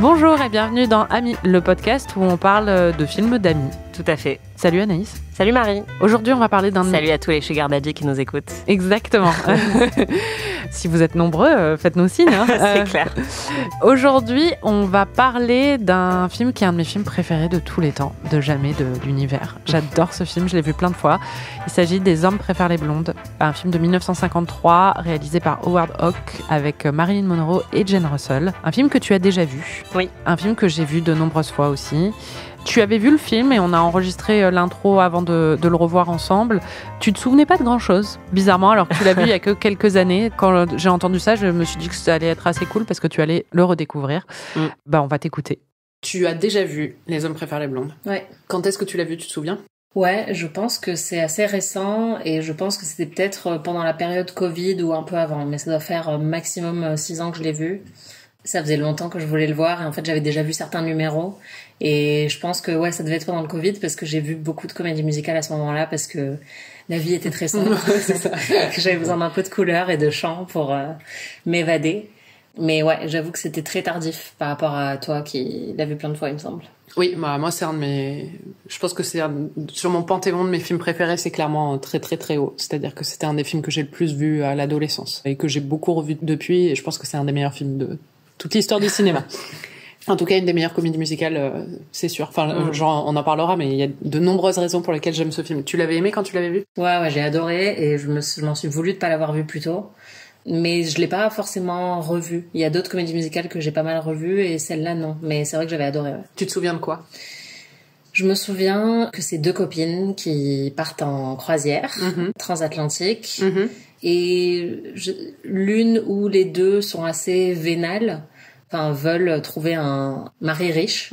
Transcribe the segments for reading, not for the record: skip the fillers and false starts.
Bonjour et bienvenue dans Amis, le podcast où on parle de films d'amis. Tout à fait. Salut Anaïs. Salut Marie. Aujourd'hui, on va parler d'un... Salut à tous les sugar daddy qui nous écoutent. Exactement. Si vous êtes nombreux, faites-nous signe. Hein. C'est clair. Aujourd'hui, on va parler d'un film qui est un de mes films préférés de tous les temps, de jamais de l'univers. J'adore ce film, je l'ai vu plein de fois. Il s'agit des Hommes préfèrent les blondes, un film de 1953 réalisé par Howard Hawks avec Marilyn Monroe et Jane Russell. Un film que tu as déjà vu. Oui. Un film que j'ai vu de nombreuses fois aussi. Tu avais vu le film et on a enregistré l'intro avant de le revoir ensemble. Tu te souvenais pas de grand-chose, bizarrement, alors que tu l'as vu il y a que quelques années. Quand j'ai entendu ça, je me suis dit que ça allait être assez cool parce que tu allais le redécouvrir. On va t'écouter. Tu as déjà vu Les Hommes préfèrent les blondes. Ouais. Quand est-ce que tu l'as vu, tu te souviens ? Ouais, je pense que c'est assez récent et je pense que c'était peut-être pendant la période Covid ou un peu avant, mais ça doit faire maximum 6 ans que je l'ai vu. Ça faisait longtemps que je voulais le voir et en fait j'avais déjà vu certains numéros et je pense que ouais, ça devait être pendant le Covid parce que j'ai vu beaucoup de comédies musicales à ce moment-là parce que la vie était très sombre. Que j'avais besoin d'un peu de couleurs et de chant pour m'évader. Mais ouais, j'avoue que c'était très tardif par rapport à toi qui l'as vu plein de fois, il me semble. Oui, moi c'est un de mes... Je pense que c'est sur mon panthéon de mes films préférés, c'est clairement très très très haut. C'est-à-dire que c'était un des films que j'ai le plus vu à l'adolescence et que j'ai beaucoup revu depuis et je pense que c'est un des meilleurs films de toute l'histoire du cinéma. En tout cas, une des meilleures comédies musicales, c'est sûr. Enfin, genre, on en parlera, mais il y a de nombreuses raisons pour lesquelles j'aime ce film. Tu l'avais aimé quand tu l'avais vu ? Ouais, j'ai adoré et je m'en suis voulu de pas l'avoir vu plus tôt. Mais je l'ai pas forcément revu. Il y a d'autres comédies musicales que j'ai pas mal revues et celle-là, non. Mais c'est vrai que j'avais adoré, ouais. Tu te souviens de quoi ? Je me souviens que c'est 2 copines qui partent en croisière transatlantique et l'une ou les deux sont assez vénales, enfin veulent trouver un mari riche.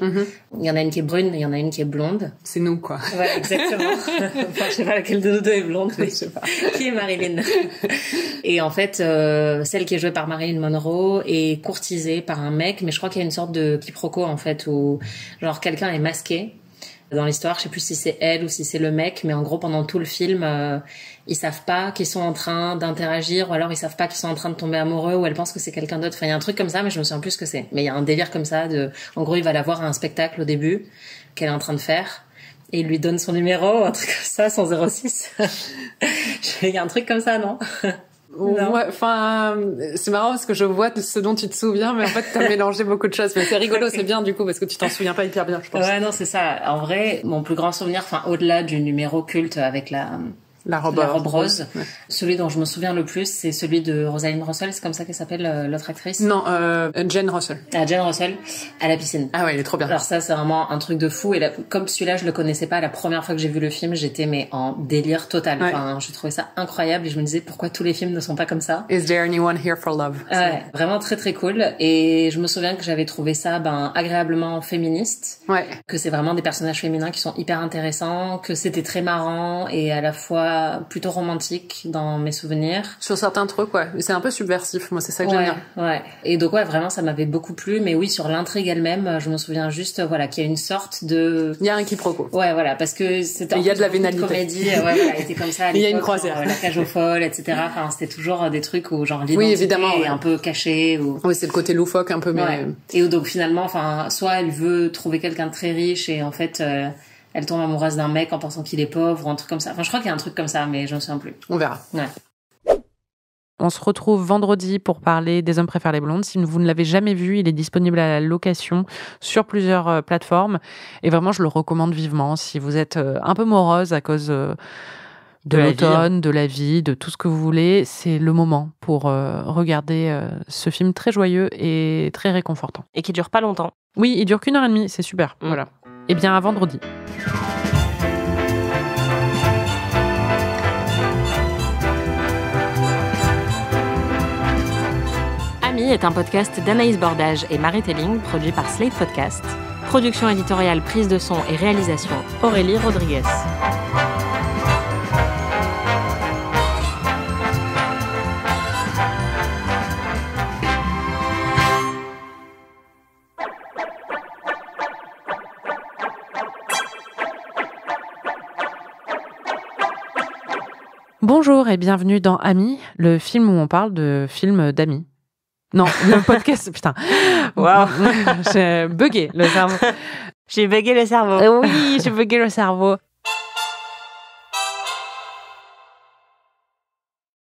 Il y en a une qui est brune et il y en a une qui est blonde. C'est nous, quoi. Ouais, exactement. Enfin, je sais pas laquelle de nous deux est blonde, mais je sais pas. Qui est Marilyn. Et en fait, celle qui est jouée par Marilyn Monroe est courtisée par un mec, mais je crois qu'il y a une sorte de quiproquo en fait où genre quelqu'un est masqué. Dans l'histoire, je sais plus si c'est elle ou si c'est le mec, mais en gros pendant tout le film, ils savent pas qu'ils sont en train d'interagir, ou alors ils savent pas qu'ils sont en train de tomber amoureux, ou elle pense que c'est quelqu'un d'autre. Enfin, il y a un truc comme ça, mais je me souviens plus ce que c'est. Mais il y a un délire comme ça en gros, il va la voir à un spectacle au début qu'elle est en train de faire, et il lui donne son numéro, un truc comme ça, son 06. Il y a un truc comme ça, non? Ouais, enfin, c'est marrant parce que je vois ce dont tu te souviens, mais en fait, t'as mélangé beaucoup de choses. Mais c'est rigolo, c'est bien du coup, parce que tu t'en souviens pas hyper bien, je pense. Ouais, non, c'est ça. En vrai, mon plus grand souvenir, enfin, au-delà du numéro culte avec la robe rose. Ouais. Celui dont je me souviens le plus, c'est celui de Rosalind Russell, c'est comme ça qu'elle s'appelle, l'autre actrice? Non, Jane Russell. Ah, Jane Russell, à la piscine. Ah ouais, il est trop bien. Alors ça, c'est vraiment un truc de fou. Et là, comme celui-là, je le connaissais pas, la première fois que j'ai vu le film, j'étais en délire total. Ouais. Enfin, je trouvais ça incroyable et je me disais pourquoi tous les films ne sont pas comme ça. Is there anyone here for love? Ouais, vraiment très très cool. Et je me souviens que j'avais trouvé ça, agréablement féministe. Ouais. Que c'est vraiment des personnages féminins qui sont hyper intéressants, que c'était très marrant et à la fois plutôt romantique dans mes souvenirs. Sur certains trucs, ouais. C'est un peu subversif, moi, c'est ça que j'aime bien. Ouais. Et donc, ouais, vraiment, ça m'avait beaucoup plu. Mais oui, sur l'intrigue elle-même, je me souviens juste, qu'il y a une sorte de... Il y a un quiproquo. Ouais, voilà, parce que c'était... Il y a de la vénalité. Comédie, elle était comme ça à l'époque. Il y a une croisière. La cage aux folles, etc. Enfin, c'était toujours des trucs où, genre, l'identité évidemment, est un peu cachée. Ou... Oui, c'est le côté loufoque un peu, mais... Ouais. Et où, donc, finalement, soit elle veut trouver quelqu'un de très riche et en fait... elle tombe amoureuse d'un mec en pensant qu'il est pauvre ou un truc comme ça. Enfin, je crois qu'il y a un truc comme ça, mais je ne souviens plus. On verra. Ouais. On se retrouve vendredi pour parler des Hommes préfèrent les blondes. Si vous ne l'avez jamais vu, il est disponible à la location sur plusieurs plateformes. Et vraiment, je le recommande vivement. Si vous êtes un peu morose à cause de l'automne, de la vie, de tout ce que vous voulez, c'est le moment pour regarder ce film très joyeux et très réconfortant. Et qui dure pas longtemps. Oui, il dure qu'1 heure et demie, c'est super. Voilà. Eh bien, à vendredi. Amis est un podcast d'Anaïs Bordage et Marie Telling, produit par Slate Podcast. Production éditoriale, prise de son et réalisation, Aurélie Rodriguez. Bonjour et bienvenue dans Amis, le film où on parle de films d'amis. Non, le podcast, putain. Waouh. J'ai bugué le cerveau. J'ai bugué le cerveau. Oui, j'ai bugué le cerveau.